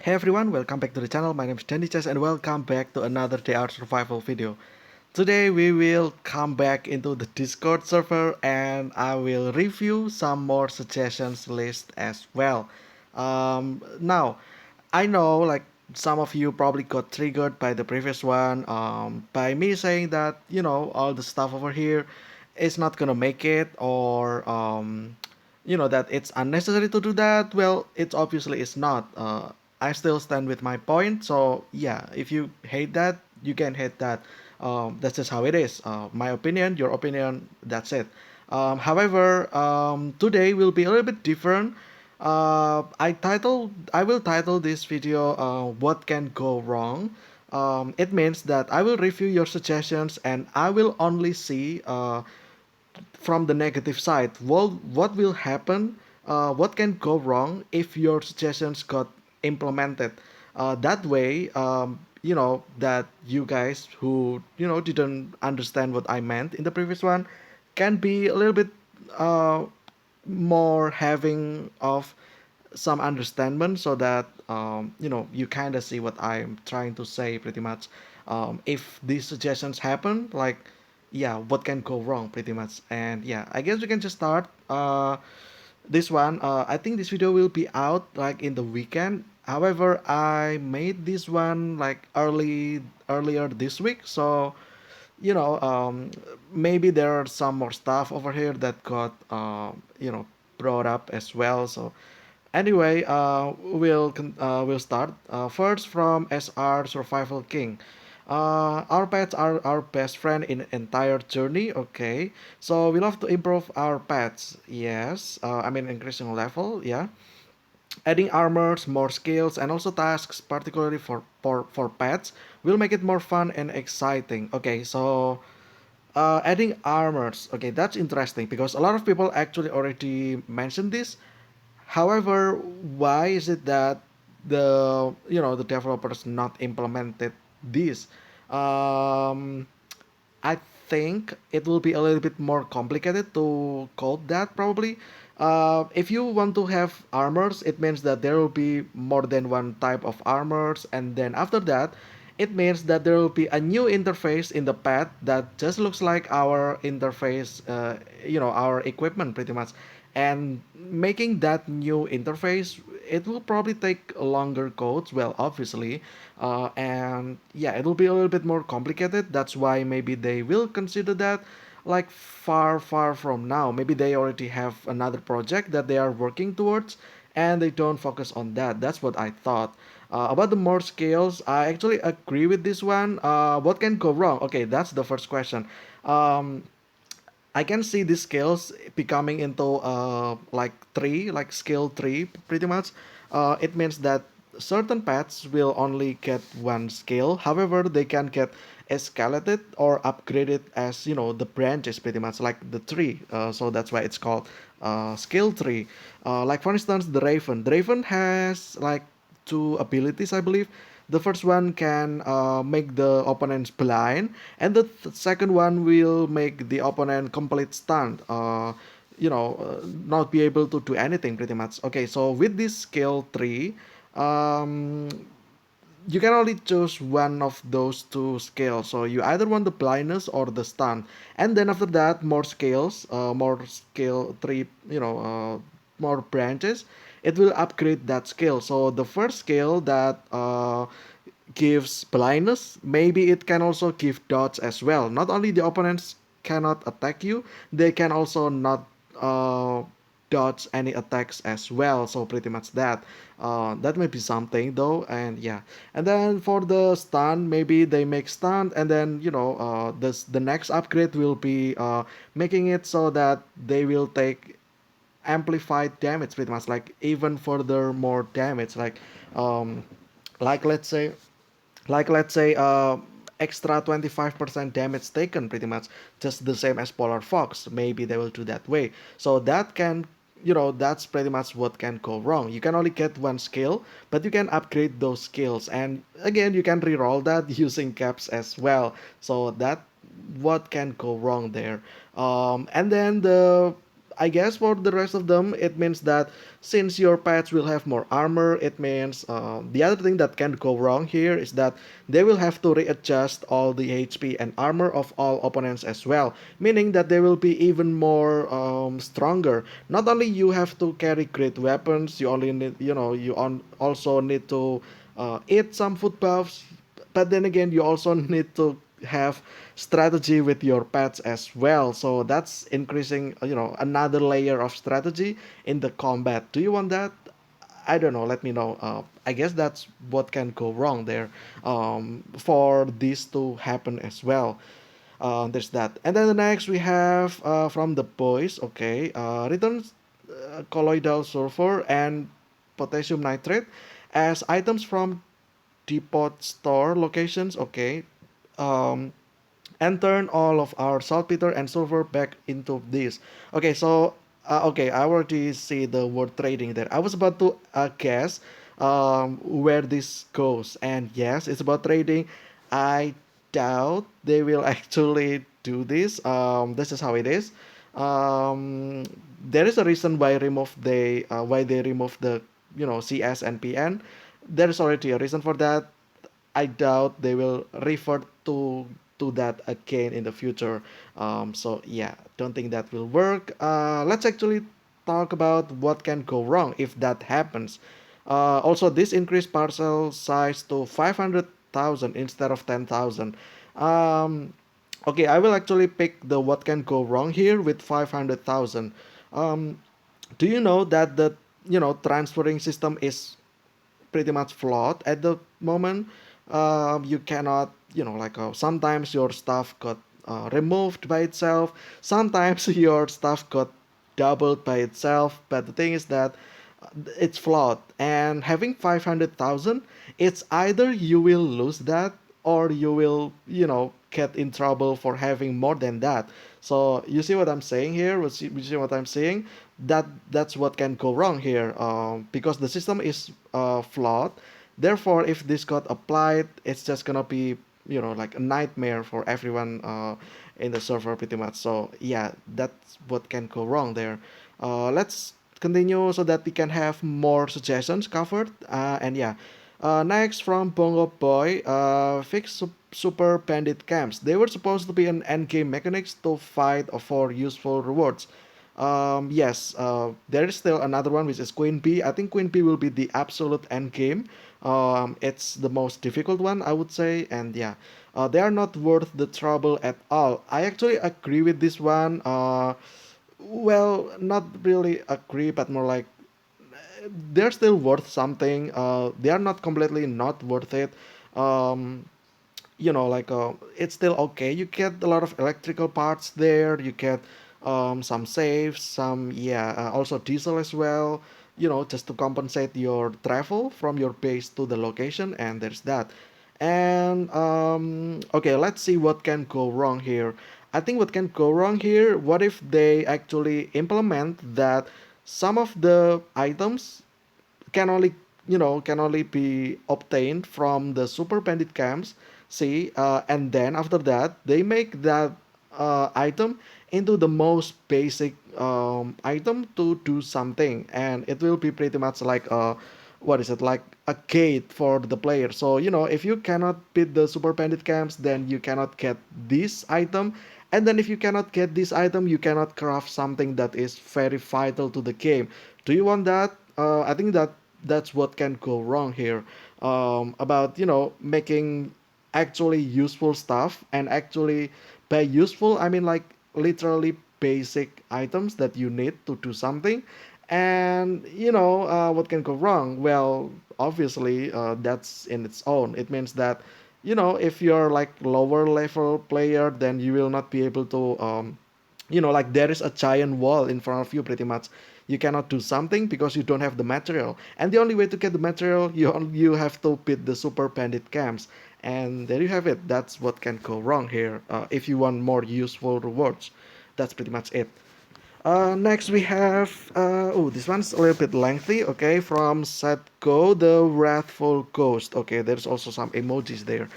Hey everyone, welcome back to the channel. My name is Danny Chess and welcome back to another Day Art Survival video. Today we will come back into the Discord server and I will review some more suggestions list as well. Now, I know like some of you probably got triggered by the previous one by me saying that, all the stuff over here is not gonna make it or that it's unnecessary to do that. Well, it obviously is not. I still stand with my point. So yeah, if you hate that, you can hate that. That's just how it is. My opinion, your opinion. That's it. However, today will be a little bit different. I will title this video "What Can Go Wrong." It means that I will review your suggestions and I will only see from the negative side. What will happen? What can go wrong if your suggestions got implemented? That way, that you guys who didn't understand what I meant in the previous one can be a little bit uh, more having of some understanding so that you kind of see what I'm trying to say pretty much. If these suggestions happen, like yeah, what can go wrong pretty much. And yeah, I guess we can just start this one. I think this video will be out like in the weekend. However, I made this one like earlier this week, so you know um, maybe there are some more stuff over here that got brought up as well. So anyway, we'll start first from SR Survival King. Our pets are our best friend in entire journey. Okay, so we love to improve our pets. Yes, I mean increasing level. Yeah, adding armors, more skills, and also tasks, particularly for pets, will make it more fun and exciting. Okay, so adding armors. Okay, that's interesting because a lot of people actually already mentioned this. However, why is it that the developers not implemented this? Um, I think it will be a little bit more complicated to code that probably. If you want to have armors, it means that there will be more than one type of armors, and then after that, it means that there will be a new interface in the pad that just looks like our interface, our equipment pretty much. And making that new interface, it will probably take longer codes, well, obviously, and yeah, it will be a little bit more complicated. That's why maybe they will consider that like far from now. Maybe they already have another project that they are working towards and they don't focus on that. That's what I thought. About the more scales, I actually agree with this one. What can go wrong? Okay, that's the first question. um, I can see these skills becoming into like three, like skill three, pretty much. It means that certain pets will only get one skill. However, they can get escalated or upgraded as the branches, pretty much like the tree. So that's why it's called skill tree. Like for instance, the Raven. The Raven has like two abilities, I believe. The first one can make the opponents blind, and the second one will make the opponent complete stunned. Not be able to do anything pretty much. Okay, so with this skill tree, um, you can only choose one of those two scales. So you either want the blindness or the stun, and then after that, more skill three, more branches. It will upgrade that skill. So the first skill that gives blindness, maybe it can also give dodge as well. Not only the opponents cannot attack you, they can also not uh, dodge any attacks as well. So pretty much that. That may be something though, and yeah. And then for the stun, maybe they make stun, and then the next upgrade will be making it so that they will take amplified damage, pretty much like even further more damage, um, like let's say extra 25% damage taken pretty much, just the same as Polar Fox. Maybe they will do that way. So that can, that's pretty much what can go wrong. You can only get one skill, but you can upgrade those skills, and again you can reroll that using caps as well. So that what can go wrong there. And then the I guess for the rest of them, it means that since your pets will have more armor, it means the other thing that can go wrong here is that they will have to readjust all the HP and armor of all opponents as well, meaning that they will be even more stronger. Not only you have to carry great weapons, you only need, also need to eat some food buffs, but then again, you also need to have strategy with your pets as well. So that's increasing, another layer of strategy in the combat. Do you want that? I don't know. Let me know. I guess that's what can go wrong there, for this to happen as well. There's that. And then the next we have from the boys. Okay, returns colloidal sulfur and potassium nitrate as items from depot store locations. Okay, um, and turn all of our saltpeter and sulfur back into this. Okay, so okay, I already see the word trading there. I was about to guess where this goes, and yes, it's about trading. I doubt they will actually do this. This is how it is. There is a reason why they remove the CS and PN. There is already a reason for that. I doubt they will revert to that again in the future. So yeah, don't think that will work. Let's actually talk about what can go wrong if that happens. Also, this increased parcel size to 500,000 instead of 10,000. Um, okay, I will actually pick the what can go wrong here with 500,000. Um, do you know that the transferring system is pretty much flawed at the moment? You cannot, sometimes your stuff got removed by itself, sometimes your stuff got doubled by itself, but the thing is that it's flawed. And having 500,000, it's either you will lose that or you will, get in trouble for having more than that. So you see what I'm saying here? You see what I'm saying? That's what can go wrong here, because the system is flawed. Therefore, if this got applied, it's just gonna be, like a nightmare for everyone in the server pretty much. So yeah, that's what can go wrong there. Let's continue so that we can have more suggestions covered. And yeah, next from Bongo Boy, fix super bandit camps. They were supposed to be an end game mechanics to fight for useful rewards. Yes, there is still another one which is Queen Bee. I think Queen Bee will be the absolute end game. It's the most difficult one, I would say, and yeah, they are not worth the trouble at all. I actually agree with this one. Well, not really agree, but more like they're still worth something. They are not completely not worth it. Um, it's still okay. You get a lot of electrical parts there. You get some saves, some yeah, also diesel as well. Just to compensate your travel from your base to the location, and there's that. And okay, let's see what can go wrong here. I think what can go wrong here, what if they actually implement that some of the items can only be obtained from the super bandit camps. See, and then after that they make that item into the most basic item to do something, and it will be pretty much like a what is it, like a gate for the player. So if you cannot beat the super bandit camps, then you cannot get this item, and then if you cannot get this item, you cannot craft something that is very vital to the game. Do you want that? I think that's what can go wrong here, about making actually useful stuff. And actually, by useful I mean like literally basic items that you need to do something. And what can go wrong? Well, obviously, that's in its own, it means that if you're like lower level player, then you will not be able to like there is a giant wall in front of you pretty much. You cannot do something because you don't have the material, and the only way to get the material, you have to beat the super bandit camps. And there you have it. That's what can go wrong here, if you want more useful rewards. That's pretty much it. Next we have oh, this one's a little bit lengthy. Okay, from Setgo, the Wrathful Ghost. Okay, there's also some emojis there,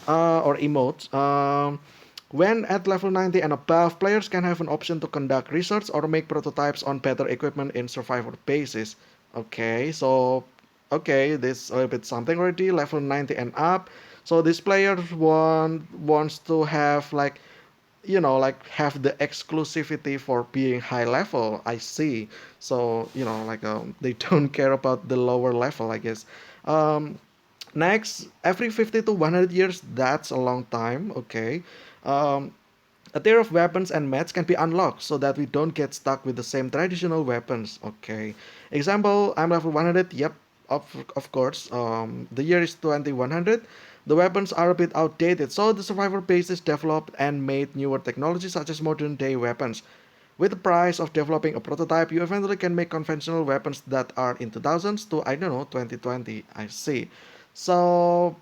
or emotes. When at level 90 and above, players can have an option to conduct research or make prototypes on better equipment in survivor bases. Okay, so okay, this a little bit something already. Level 90 and up. So this player wants to have like like have the exclusivity for being high level. I see. So like they don't care about the lower level, I guess. Um, Next, every 50 to 100 years, that's a long time. Okay. Um, a tier of weapons and mats can be unlocked so that we don't get stuck with the same traditional weapons. Okay. Example, I'm level 100. Yep, of course. The year is 2100. The weapons are a bit outdated, so the survivor base is developed and made newer technology such as modern day weapons. With the price of developing a prototype, you eventually can make conventional weapons that are in 2000s to, I don't know, 2020. I see. So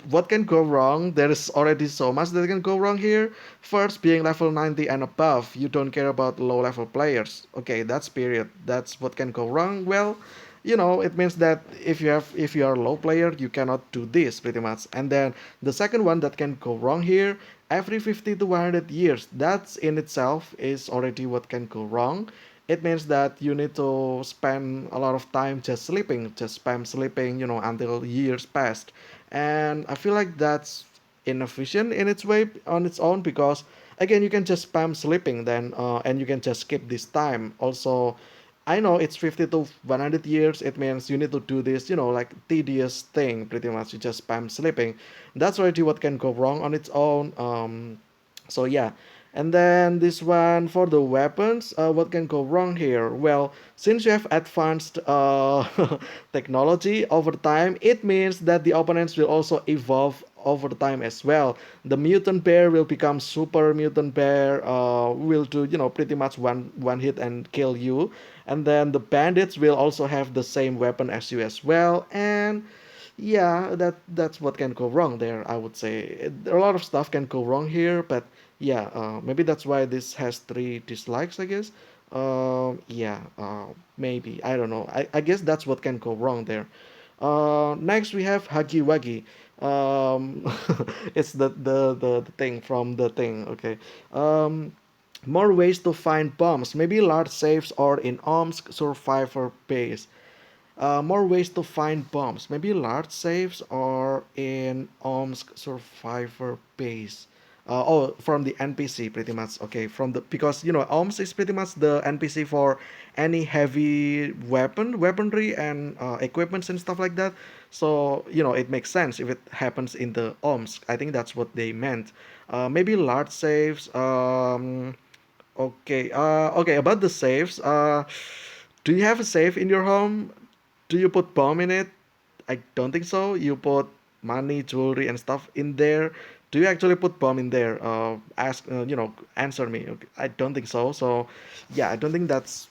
what can go wrong? There is already so much that can go wrong here. First, being level 90 and above, you don't care about low level players. Okay, that's period. That's what can go wrong. Well, it means that if you are a low player, you cannot do this pretty much. And then the second one that can go wrong here, every 50 to 100 years, that's in itself is already what can go wrong. It means that you need to spend a lot of time just sleeping, just spam sleeping, until years passed. And I feel like that's inefficient in its way on its own because again you can just spam sleeping then and you can just skip this time. Also, I know it's 50 to 100 years. It means you need to do this, like tedious thing pretty much. You just spam sleeping. That's already what can go wrong on its own. So yeah. And then this one for the weapons, what can go wrong here? Well, since you have advanced technology over time, it means that the opponents will also evolve over time as well. The mutant bear will become super mutant bear, will do pretty much one hit and kill you, and then the bandits will also have the same weapon as you as well, and yeah, that's what can go wrong there. I would say a lot of stuff can go wrong here, but yeah, maybe that's why this has three dislikes, I guess. Yeah, maybe I don't know. I guess that's what can go wrong there. Next we have Huggy Wuggy. Um, it's the thing from the thing. Okay. Um, More ways to find bombs, maybe large safes or in Omsk survivor base. More ways to find bombs, maybe large safes or in Omsk survivor base. Oh, from the NPC pretty much. Okay, from the because Omsk is pretty much the NPC for any heavy weaponry and equipments and stuff like that. So it makes sense if it happens in the Omsk. I think that's what they meant. Maybe large safes. Okay. Okay. About the safes. Do you have a safe in your home? Do you put bomb in it? I don't think so. You put money, jewelry, and stuff in there. Do you actually put bomb in there? Answer me. Okay. I don't think so. So, yeah, I don't think that's.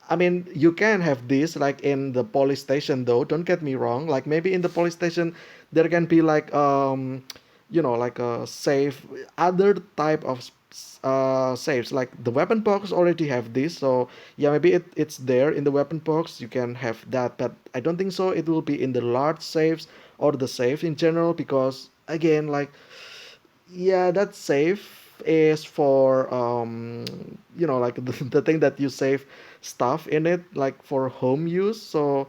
I mean, you can have this like in the police station, though. Don't get me wrong. Like maybe in the police station, there can be like like a safe, other type of saves. Like the weapon box already have this, so yeah, maybe it's there in the weapon box. You can have that, but I don't think so. It will be in the large saves or the safe in general because again, like yeah, that safe is for like the thing that you save stuff in it like for home use. So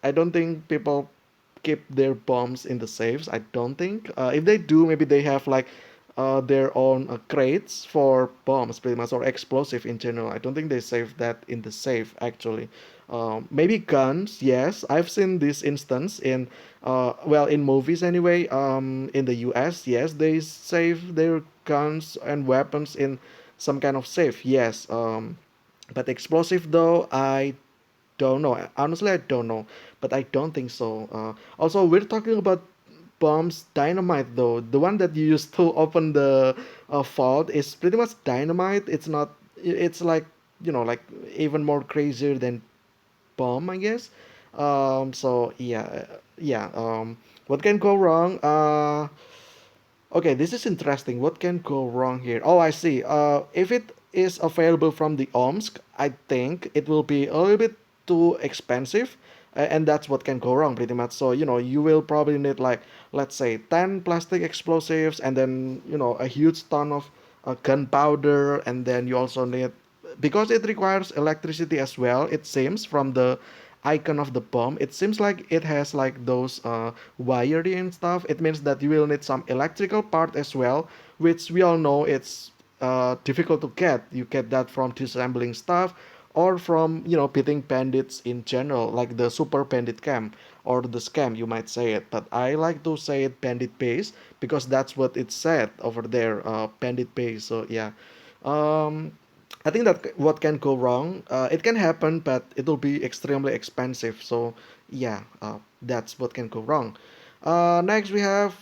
I don't think people keep their bombs in the safes. I don't think. If they do, maybe they have like their own crates for bombs, pretty much, or explosive in general. I don't think they save that in the safe actually. Maybe guns. Yes, I've seen this instance in well in movies anyway. In the U.S., yes, they save their guns and weapons in some kind of safe. Yes. But explosive though, I don't know. Honestly, I don't know, but I don't think so. Also, we're talking about bombs, dynamite though. The one that you use to open the vault is pretty much dynamite. It's not. It's like like even more crazier than bomb, I guess. So yeah, yeah. What can go wrong? Okay, this is interesting. What can go wrong here? Oh, I see. If it is available from the Omsk, I think it will be a little bit too expensive. and that's what can go wrong pretty much. So you will probably need, like, let's say 10 plastic explosives, and then a huge ton of gunpowder, and then you also need, because it requires electricity as well, it seems, from the icon of the bomb, it seems like it has like those wiring and stuff. It means that you will need some electrical part as well, which we all know it's difficult to get. You get that from disassembling stuff, or from beating bandits in general, like the super bandit camp, or the scam, you might say it, but I like to say it bandit base, because that's what it said over there, bandit base. So yeah, um, I think that what can go wrong, it can happen, but it will be extremely expensive. So yeah, that's what can go wrong. Next we have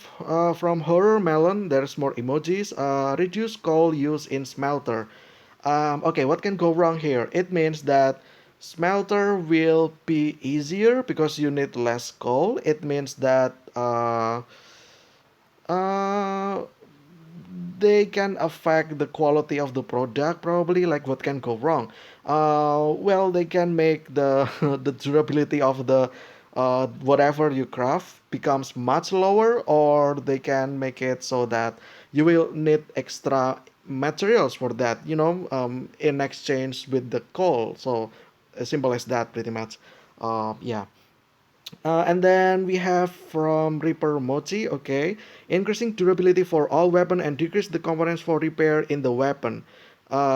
from Horror Melon. There's more emojis. Reduce coal use in smelter. Okay, what can go wrong here? It means that smelter will be easier because you need less coal. It means that uh, they can affect the quality of the product, probably. Like, what can go wrong? Well, they can make the the durability of the whatever you craft becomes much lower, or they can make it so that you will need extra materials for that, in exchange with the coal. So as simple as that, pretty much. Yeah. And then we have from Reaper Mochi, okay, increasing durability for all weapon and decrease the components for repair in the weapon.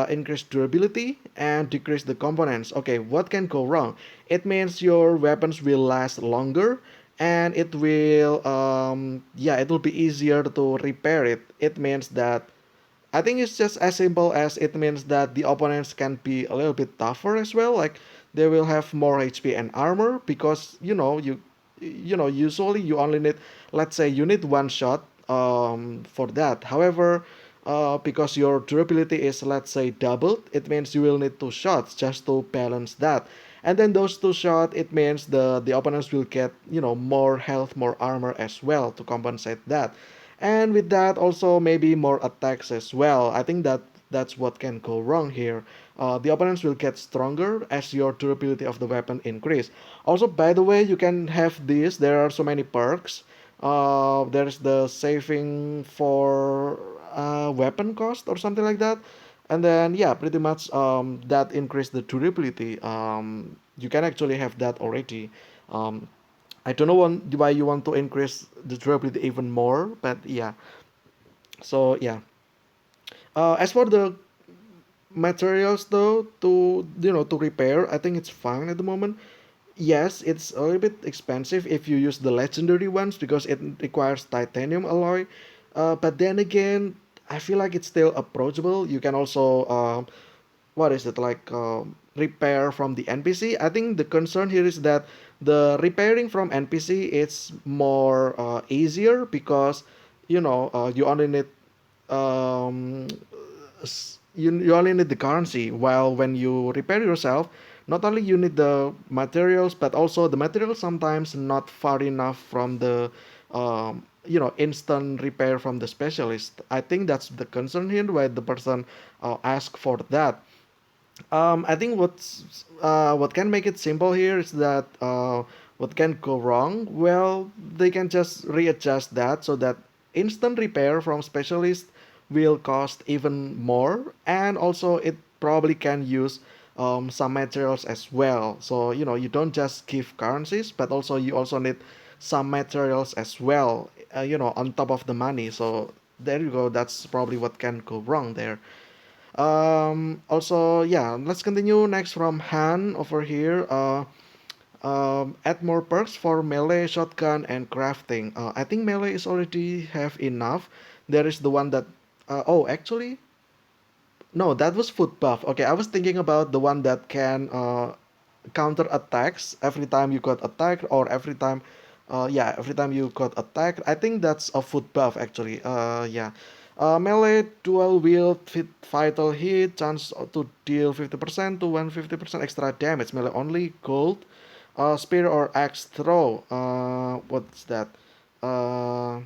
Increase durability and decrease the components. Okay, what can go wrong? It means your weapons will last longer, and it will, yeah, it will be easier to repair it. It means that, I think it's just as simple as, it means that the opponents can be a little bit tougher as well. Like, they will have more HP and armor, because usually you only need, let's say you need one shot for that. However, because your durability is, let's say, doubled, it means you will need two shots just to balance that. And then those two shots, it means the opponents will get more health, more armor as well to compensate that. And with that, also maybe more attacks as well. I think that's what can go wrong here. The opponents will get stronger as your durability of the weapon increase. Also, by the way, you can have this. There are so many perks. There's the saving for weapon cost or something like that. And then yeah, pretty much that increase the durability. You can actually have that already. Um, I don't know why you want to increase the durability even more, but yeah. So yeah. As for the materials though, to to repair, I think it's fine at the moment. Yes, it's a little bit expensive if you use the legendary ones, because it requires titanium alloy. But then again, I feel like it's still approachable. You can also what is it, like, repair from the NPC. I think the concern here is that the repairing from NPC is more easier, because you only need um, you only need the currency, while when you repair yourself, not only you need the materials, but also the materials sometimes not far enough from the instant repair from the specialist. I think that's the concern here, why the person ask for that. I think what can make it simple here is that what can go wrong? Well, they can just readjust that so that instant repair from specialist will cost even more, and also it probably can use some materials as well. So you don't just give currencies, but also you also need some materials as well. On top of the money. So there you go. That's probably what can go wrong there. Also, yeah, let's continue next from Han over here. Add more perks for melee, shotgun, and crafting. I think melee is already have enough. There is the one that. Oh, actually, no, that was foot buff. Okay, I was thinking about the one that can counter attacks every time you got attacked, or every time, yeah, every time you got attacked. I think that's a foot buff actually. Yeah. Melee dual wield vital hit chance to deal 50% to 150% extra damage. Melee only gold. Spear or axe throw. What's that? Uh,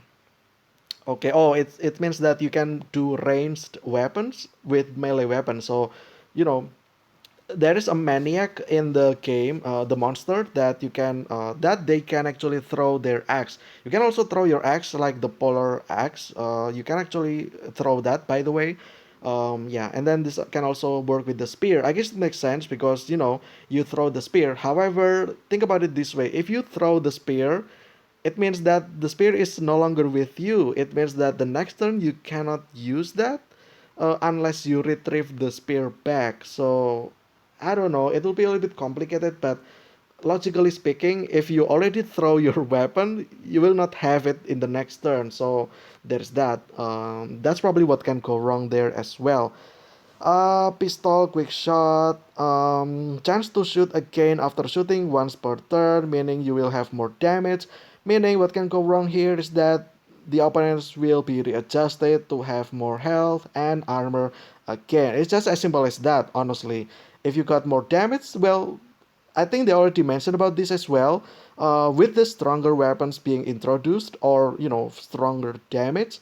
okay. Oh, it means that you can do ranged weapons with melee weapons. So, you know, there is a maniac in the game, the monster that they can actually throw their axe. You can also throw your axe like the polar axe. You can actually throw that, by the way. Yeah, and then this can also work with the spear. I guess it makes sense because you throw the spear. However, think about it this way: if you throw the spear, it means that the spear is no longer with you. It means that the next turn you cannot use that unless you retrieve the spear back. So I don't know. It will be a little bit complicated, but logically speaking, if you already throw your weapon, you will not have it in the next turn. So there's that. That's probably what can go wrong there as well. Pistol, quick shot, chance to shoot again after shooting once per turn, meaning you will have more damage. Meaning, what can go wrong here is that the opponents will be readjusted to have more health and armor again. It's just as simple as that, honestly. If you got more damage, well, I think they already mentioned about this as well. With the stronger weapons being introduced, or stronger damage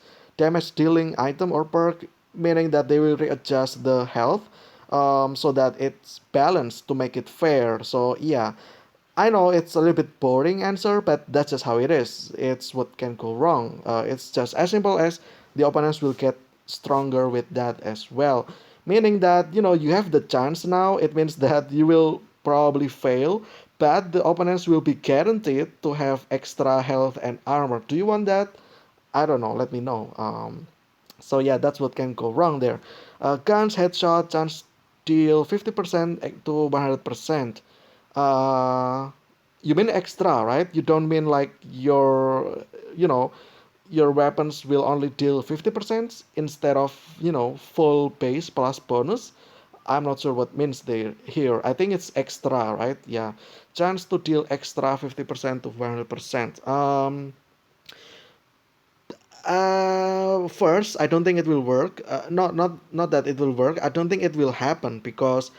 dealing item or perk, meaning that they will readjust the health, so that it's balanced to make it fair. So yeah, I know it's a little bit boring answer, but that's just how it is. It's what can go wrong. It's just as simple as the opponents will get stronger with that as well. Meaning that you have the chance now. It means that you will probably fail, but the opponents will be guaranteed to have extra health and armor. Do you want that? I don't know. Let me know. So yeah, that's what can go wrong there. Guns headshot chance deal 50% to 100%. Uh, you mean extra, right? You don't mean like you know, your weapons will only deal 50% instead of, full base plus bonus. I'm not sure what means there here. I think it's extra, right? Yeah. Chance to deal extra 50% to 100%. First, I don't think it will work. Not that it will work. I don't think it will happen because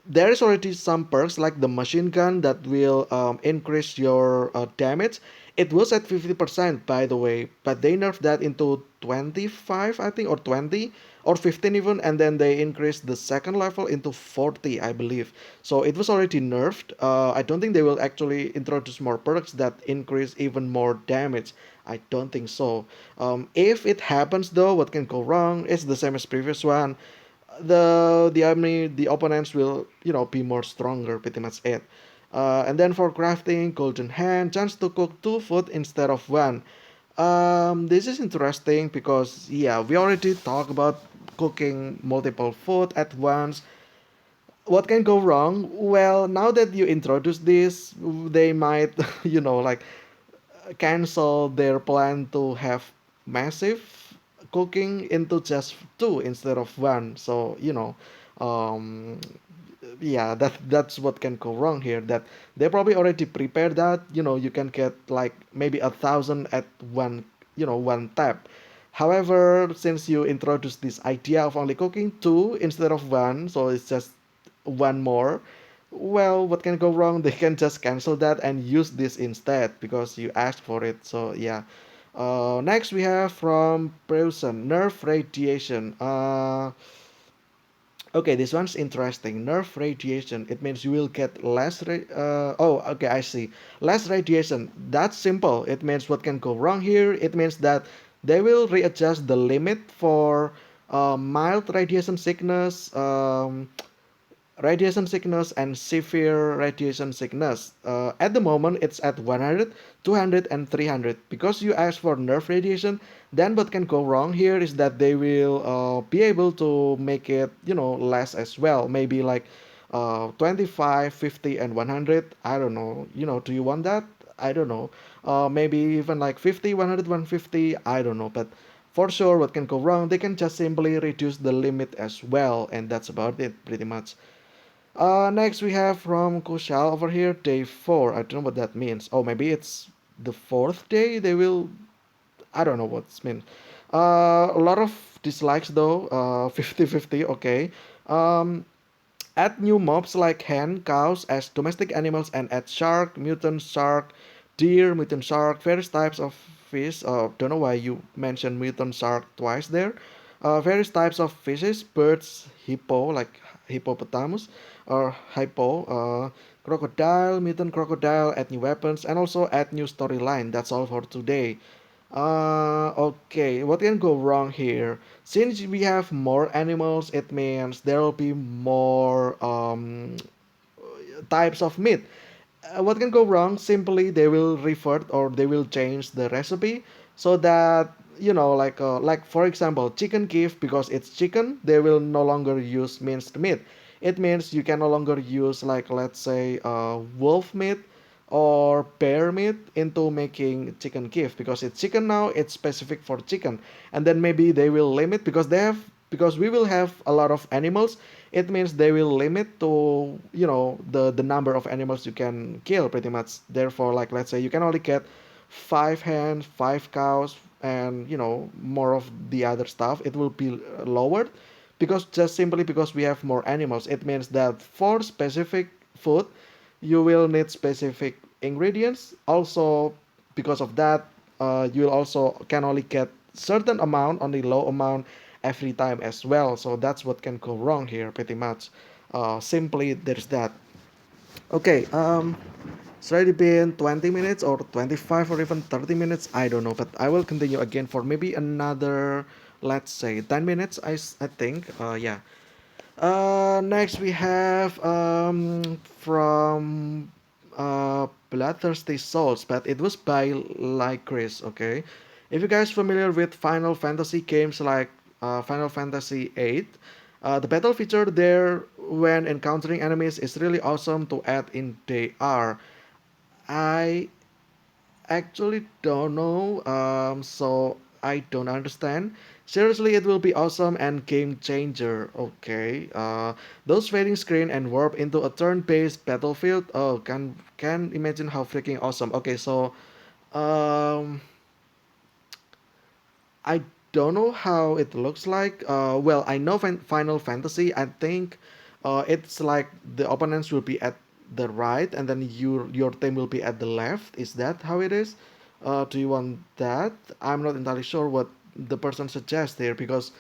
there is already some perks like the machine gun that will increase your damage. It was at 50% by the way, but they nerfed that into 25, I think, or 20 or 15 even, and then they increased the second level into 40, I believe. So it was already nerfed. I don't think they will actually introduce more perks that increase even more damage. I don't think so. If it happens though, what can go wrong is the same as previous one. The opponents will be more stronger, pretty much it. And then for crafting, golden hand, chance to cook 2 food instead of one. This is interesting because yeah, we already talked about cooking multiple food at once. What can go wrong? Well, now that you introduce this, they might like cancel their plan to have massive cooking into just two instead of one. So um, yeah, that's what can go wrong here. That they probably already prepared that. You can get like maybe 1,000 at one tap. However, since you introduced this idea of only cooking two instead of one, so it's just one more. Well, what can go wrong? They can just cancel that and use this instead because you asked for it. So yeah. Next we have from Preussen, nerve radiation. Okay, this one's interesting. Nerve radiation. It means you will get oh, okay, I see. Less radiation. That's simple. It means what can go wrong here. It means that they will readjust the limit for mild radiation sickness, radiation sickness and severe radiation sickness. At the moment, it's at 100, 200, and 300. Because you asked for nerve radiation, then what can go wrong here is that they will be able to make it, less as well. Maybe like 25, 50, and 100. I don't know. Do you want that? I don't know. Maybe even like 50, 100, 150. I don't know. But for sure, what can go wrong? They can just simply reduce the limit as well. And that's about it, pretty much. Next we have from Kushal over here, day 4. I don't know what that means. Oh, maybe it's the fourth day. They will. I don't know what's mean. A lot of dislikes though. 50-50. Okay. Um, Add new mobs like hen, cows as domestic animals, and add shark, deer, mutant shark, various types of fish. Don't know why you mentioned mutant shark twice there. Various types of fishes, birds, hippo, like hippopotamus or hippo, crocodile, mutant crocodile, add new weapons, and also add new storyline. That's all for today. Okay, what can go wrong here? Since we have more animals, it means there will be more types of meat. What can go wrong? Simply they will revert or they will change the recipe so that like for example, chicken give because it's chicken, they will no longer use minced meat. It means you can no longer use like let's say wolf meat or bear meat into making chicken give because it's chicken now. It's specific for chicken, and then maybe they will limit because we will have a lot of animals. It means they will limit to the number of animals you can kill pretty much. Therefore, like let's say you can only get 5 hens, 5 cows, and more of the other stuff. It will be lowered because just simply because we have more animals. It means that for specific food you will need specific ingredients. Also, because of that, you will also can only get certain amount, only low amount every time as well. So that's what can go wrong here, pretty much. Simply, there's that. Okay, it's already been 20 minutes or 25 or even 30 minutes. I don't know, but I will continue again for maybe another, let's say, 10 minutes. I think. Yeah. Next we have from Bloodthirsty Souls, but it was by Lycris. Okay, if you guys familiar with Final Fantasy games like Final Fantasy VIII, the battle feature there when encountering enemies is really awesome to add in DR. I actually don't know, so I don't understand. Seriously, it will be awesome and game changer. Okay, those fading screen and warp into a turn-based battlefield. Oh, can imagine how freaking awesome. Okay, so um, I don't know how it looks like. Well, I know Final Fantasy. I think it's like the opponents will be at the right, and then your team will be at the left. Is that how it is? Do you want that? I'm not entirely sure what the person suggests here because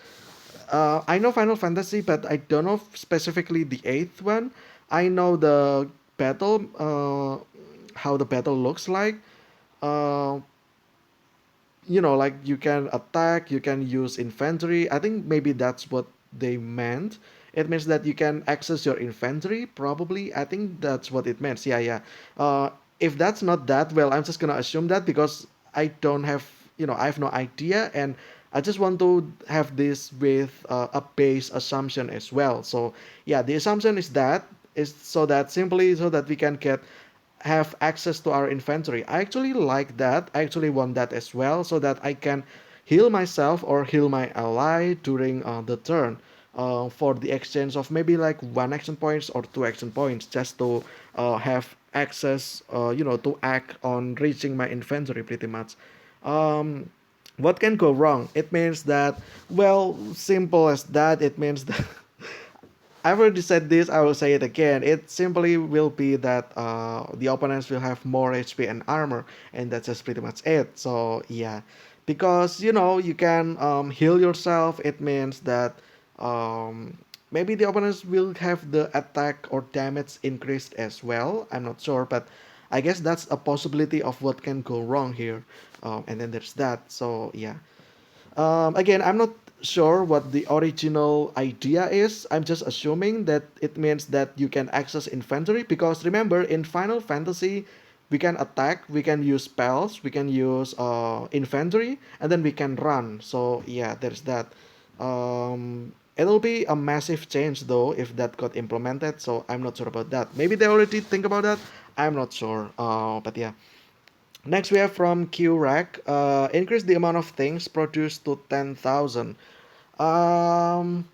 I know Final Fantasy, but I don't know specifically the eighth one. I know the battle, how the battle looks like. Uh, like you can attack, you can use inventory. I think maybe that's what they meant. It means that you can access your inventory, probably. I think that's what it means. Yeah, yeah. If that's not that, well, I'm just gonna assume that because I don't have, I have no idea, and I just want to have this with a base assumption as well. So yeah, the assumption is that is so that simply so that we can get have access to our inventory. I actually like that. I actually want that as well so that I can heal myself or heal my ally during the turn for the exchange of maybe like 1 action points or 2 action points just to have access, to act on reaching my inventory pretty much. Um, what can go wrong? It means that, well, simple as that, it means that I've already said this, I will say it again. It simply will be that the opponents will have more HP and armor, and that's just pretty much it. So, yeah. Because, you can heal yourself, it means that um, maybe the opponents will have the attack or damage increased as well. I'm not sure, but I guess that's a possibility of what can go wrong here. And then there's that. So, yeah. Again, I'm not sure what the original idea is. I'm just assuming that it means that you can access inventory because remember, in Final Fantasy, we can attack, we can use spells, we can use inventory, and then we can run. So yeah, there's that. It'll be a massive change though if that got implemented. So I'm not sure about that. Maybe they already think about that. I'm not sure. But yeah. Next, we have from QRack. Increase the amount of things produced to 10,000. Um,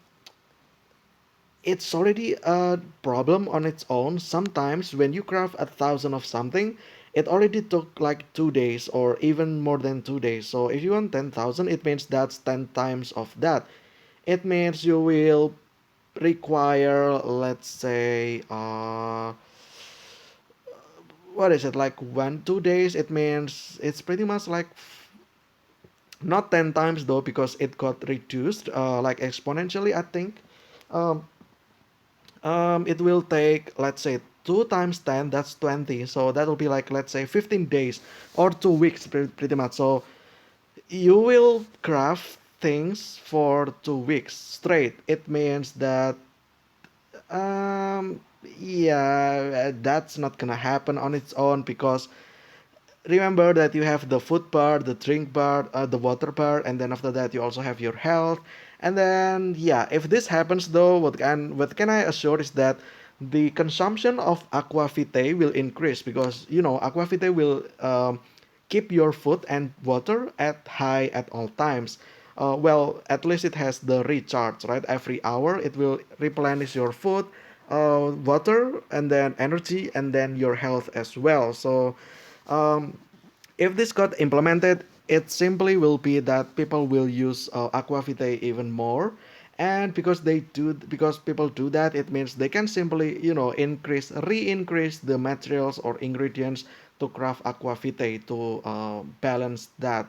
it's already a problem on its own. Sometimes when you craft 1,000 of something, it already took like 2 days or even more than 2 days. So if you want 10,000, it means that's 10 times of that. It means you will require, let's say, what is it, like 1 2 days? It means it's pretty much like not 10 times though because it got reduced like exponentially I think. um, It will take, let's say, 2 times 10, that's 20. So that will be like, let's say, 15 days or 2 weeks, pretty much. So you will craft things for 2 weeks straight. It means that, um, yeah, that's not gonna happen on its own, because remember that you have the food bar, the drink bar, the water bar, and then after that you also have your health. And then yeah, if this happens though, what can I assure is that the consumption of aquavitae will increase, because aquavitae will keep your food and water at high at all times. Well, at least it has the recharge, right? Every hour it will replenish your food, water, and then energy, and then your health as well. So um, if this got implemented, it simply will be that people will use Aquavitae even more. And because people do that, it means they can simply, re-increase the materials or ingredients to craft Aquavitae to balance that,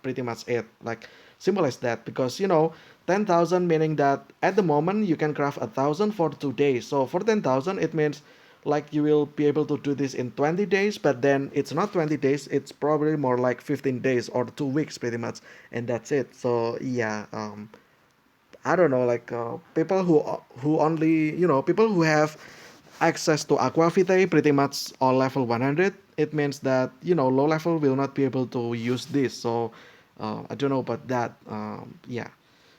pretty much it. Like, simple as that. Because 10,000 meaning that at the moment you can craft 1,000 for 2 days. So for 10,000, it means like you will be able to do this in 20 days, but then it's not 20 days, it's probably more like 15 days or 2 weeks, pretty much. And that's it. So yeah, I don't know, like people who only, people who have access to Aquavitae pretty much all level 100. It means that low level will not be able to use this. So I don't know about that. Yeah,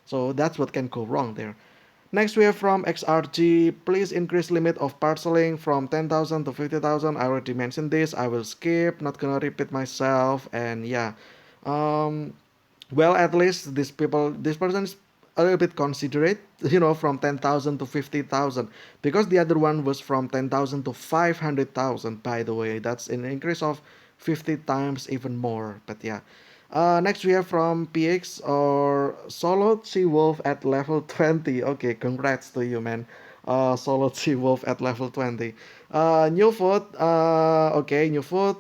so that's what can go wrong there. Next we have from XRG, please increase limit of parceling from 10,000 to 50,000. I already mentioned this. I will skip, not gonna repeat myself. And yeah, um, well, at least this person is a little bit considerate, from 10,000 to 50,000, because the other one was from 10,000 to 500,000. By the way, that's an increase of 50 times even more. But yeah, next we have from PX or Solo Sea Wolf at level 20. Okay, congrats to you, man. Solo Sea Wolf at level 20. New food. Okay, new food.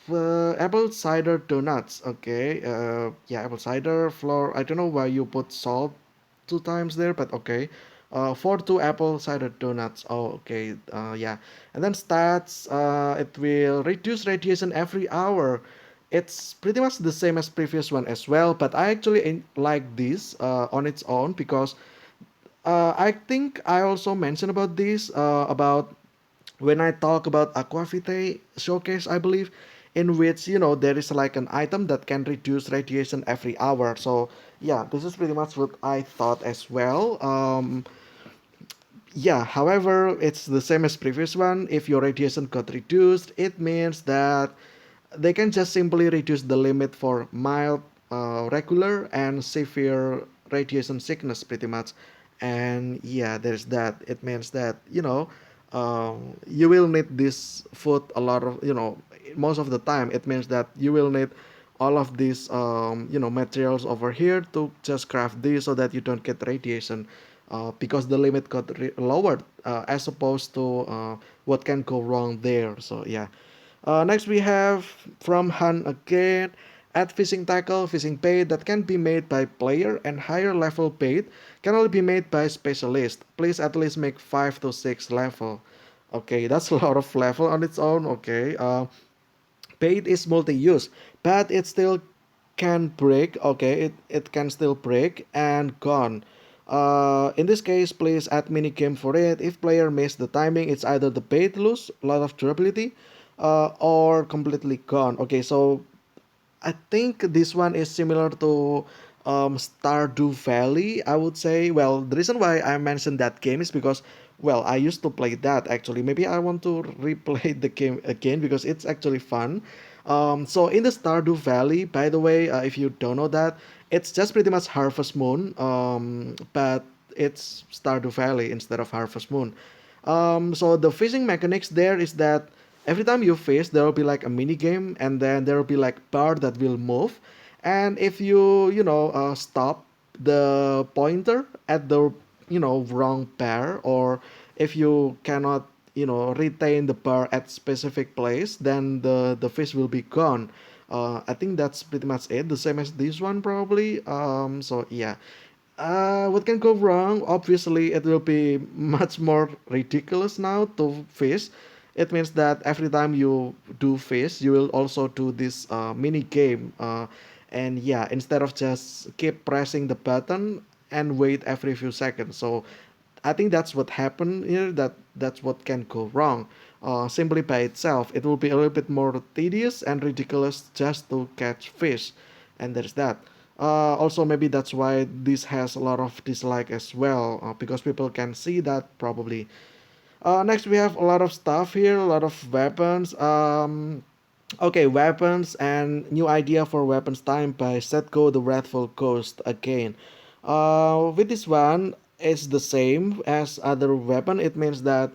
Apple cider donuts. Okay. Yeah, apple cider flour. I don't know why you put salt 2 times there, but okay. For 2 apple cider donuts. Oh, okay. Yeah. And then stats. It will reduce radiation every hour. It's pretty much the same as previous one as well, but I actually like this on its own, because I think I also mentioned about this about when I talk about Aquavitae showcase, I believe, in which there is like an item that can reduce radiation every hour. So yeah, this is pretty much what I thought as well. Yeah, however, it's the same as previous one. If your radiation got reduced, it means that they can just simply reduce the limit for mild, regular, and severe radiation sickness, pretty much. And yeah, there's that. It means that you will need this food a lot of, most of the time. It means that you will need all of these materials over here to just craft this, so that you don't get radiation, because the limit got lowered, as opposed to what can go wrong there. So yeah. Next we have from Han again. Add fishing tackle, fishing bait that can be made by player, and higher level bait can only be made by specialist. Please at least make 5 to 6 level. Okay, that's a lot of level on its own. Okay. Bait is multi-use, but it still can break. Okay, it can still break and gone. In this case, please add mini game for it. If player miss the timing, it's either the bait lose a lot of durability, or completely gone. Okay, so I think this one is similar to Stardew Valley, I would say. Well, the reason why I mentioned that game is because, well, I used to play that actually. Maybe I want to replay the game again, because it's actually fun. So in the Stardew Valley, by the way, if you don't know that, it's just pretty much Harvest Moon, but it's Stardew Valley instead of Harvest Moon. So the fishing mechanics there is that every time you fish, there will be like a mini game, and then there will be like bar that will move, and if you stop the pointer at the wrong pair, or if you cannot retain the bar at specific place, then the fish will be gone. I think that's pretty much it. The same as this one probably. So yeah. What can go wrong? Obviously, it will be much more ridiculous now to fish. It means that every time you do fish, you will also do this mini game. And yeah, instead of just keep pressing the button and wait every few seconds. So I think that's what happened here. That's what can go wrong. Simply by itself, it will be a little bit more tedious and ridiculous just to catch fish, and there's that. Also, maybe that's why this has a lot of dislike as well, because people can see that probably. Next, we have a lot of stuff here, a lot of weapons. Okay, weapons and new idea for weapons time by Setko the Wrathful Ghost again. With this one, it's the same as other weapon. It means that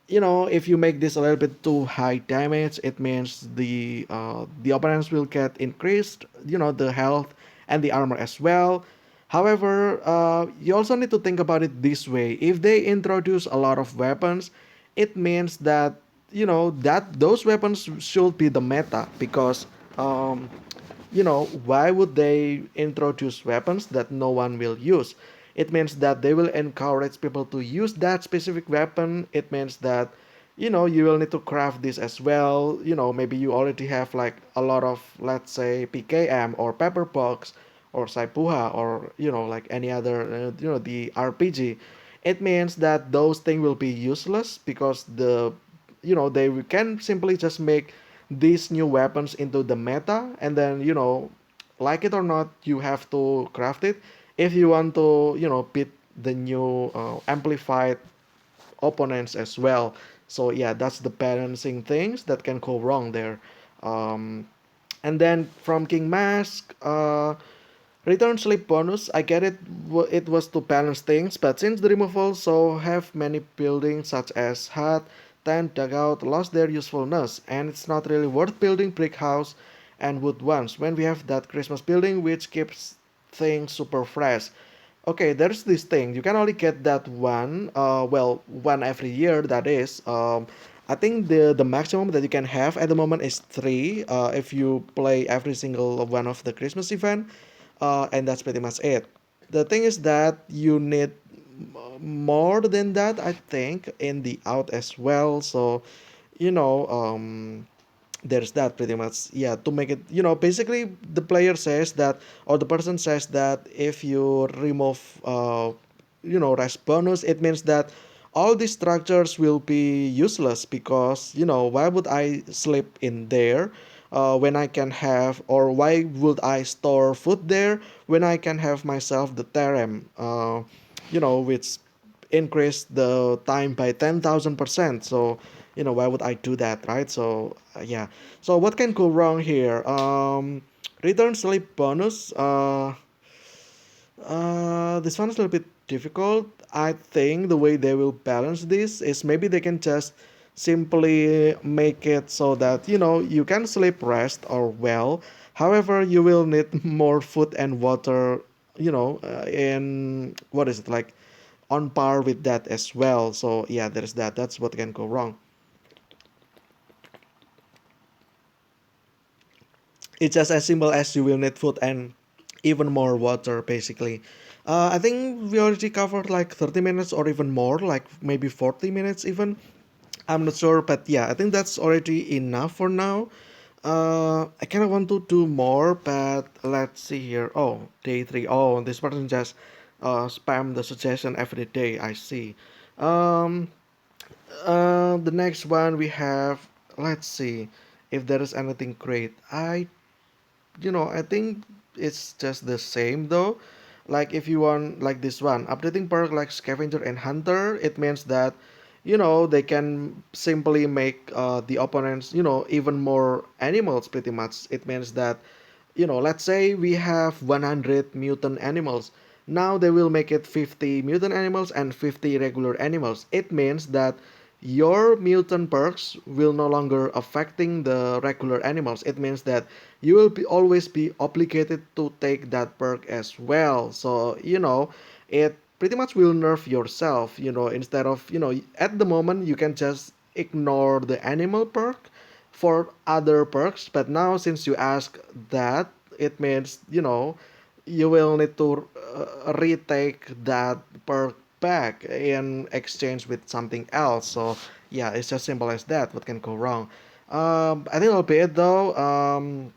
if you make this a little bit too high damage, it means the opponents will get increased, the health and the armor as well. However, you also need to think about it this way. If they introduce a lot of weapons, it means that that those weapons should be the meta, because why would they introduce weapons that no one will use? It means that they will encourage people to use that specific weapon. It means that, you will need to craft this as well. Maybe you already have like a lot of, let's say, PKM or Pepper Box or Saipuha or, like any other, the RPG. It means that those things will be useless because they can simply just make these new weapons into the meta, and then like it or not, you have to craft it if you want to beat the new amplified opponents as well. So yeah, that's the balancing things that can go wrong there. um, and then from King Mask, return sleep bonus, I get it. It was to balance things, but since the removal, so have many buildings such as hut, tent, dugout lost their usefulness, and it's not really worth building brick house and wood ones when we have that Christmas building which keeps things super fresh. Okay, there's this thing. You can only get that one. Well, one every year. That is. I think the maximum that you can have at the moment is three. If you play every single one of the Christmas event, and that's pretty much it. The thing is that you need more than that, I think, in the out as well. So, you know, um, there's that pretty much. Yeah, to make it, basically the player says that, or the person says that if you remove, rest bonus, it means that all these structures will be useless because why would I sleep in there when I can have, or why would I store food there when I can have myself the terem, which increase the time by 10,000%. So why would I do that, right? So yeah. So what can go wrong here? Return sleep bonus. This one is a little bit difficult. I think the way they will balance this is maybe they can just simply make it so that you can sleep, rest, or well. However, you will need more food and water. In what is it like, on par with that as well. So yeah, there's that. That's what can go wrong. It's just as simple as you will need food and even more water, basically. I think we already covered like 30 minutes or even more, like maybe 40 minutes even. I'm not sure, but yeah, I think that's already enough for now. I kind of want to do more, but let's see here. Oh, day three. Oh, this person just spam the suggestion every day. I see. Um, the next one we have. Let's see if there is anything great. I think it's just the same though. Like if you want like this one, updating perk like scavenger and hunter, it means that they can simply make the opponents even more animals pretty much. It means that let's say we have 100 mutant animals. Now they will make it 50 mutant animals and 50 regular animals. It means that your mutant perks will no longer affecting the regular animals. It means that you will be always be obligated to take that perk as well. So it pretty much will nerf yourself. Instead of at the moment you can just ignore the animal perk for other perks, but now since you ask that, it means you will need to retake that perk back in exchange with something else. So yeah, it's just simple as that. What can go wrong? I think that'll be it though.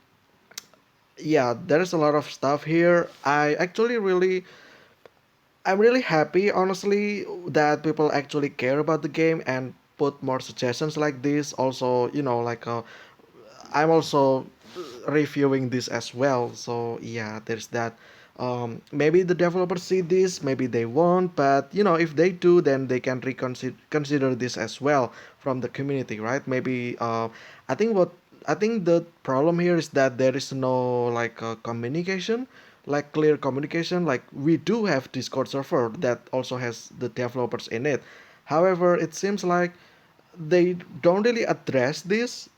Yeah, there's a lot of stuff here. I'm really happy, honestly, that people actually care about the game and put more suggestions like this. Also, I'm also reviewing this as well. So yeah, there's that. Maybe the developers see this, maybe they won't, but if they do, then they can reconsider consider this as well from the community, right? Maybe I think the problem here is that there is no like communication, like clear communication. Like we do have Discord server that also has the developers in it. However, it seems like they don't really address this,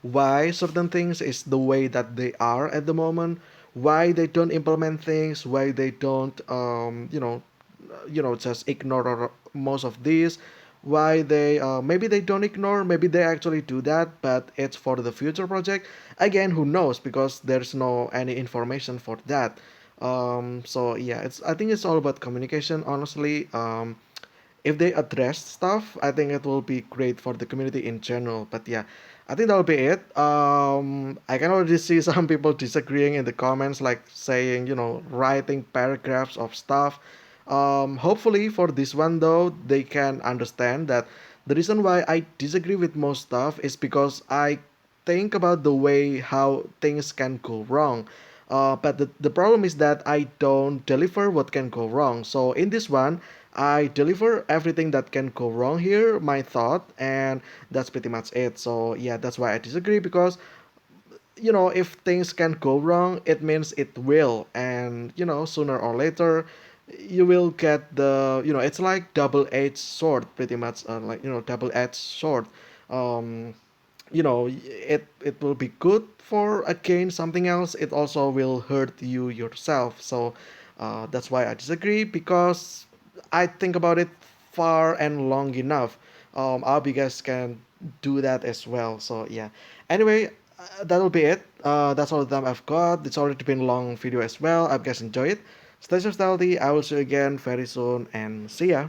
why certain things is the way that they are at the moment, why they don't implement things, why they don't just ignore most of these, why they maybe they don't ignore, maybe they actually do that, but it's for the future project. Again, who knows, because there's no any information for that. So yeah, it's I think it's all about communication, honestly. If they address stuff, I think it will be great for the community in general. But yeah, I think that'll be it. I can already see some people disagreeing in the comments, like saying, writing paragraphs of stuff. Hopefully, for this one though, they can understand that the reason why I disagree with most stuff is because I think about the way how things can go wrong. But the problem is that I don't deliver what can go wrong. So in this one, I deliver everything that can go wrong here, my thought, and that's pretty much it. So yeah, that's why I disagree, because if things can go wrong, it means it will, and sooner or later, you will get it's like double-edged sword, pretty much, like double-edged sword. Um, it will be good for again something else. It also will hurt you yourself. So that's why I disagree, because I think about it far and long enough. I hope you guys can do that as well. So yeah, anyway, that'll be it. That's all the time I've got. It's already been a long video as well. I hope you guys enjoy it. Stay so stealthy. I will see you again very soon, and see ya.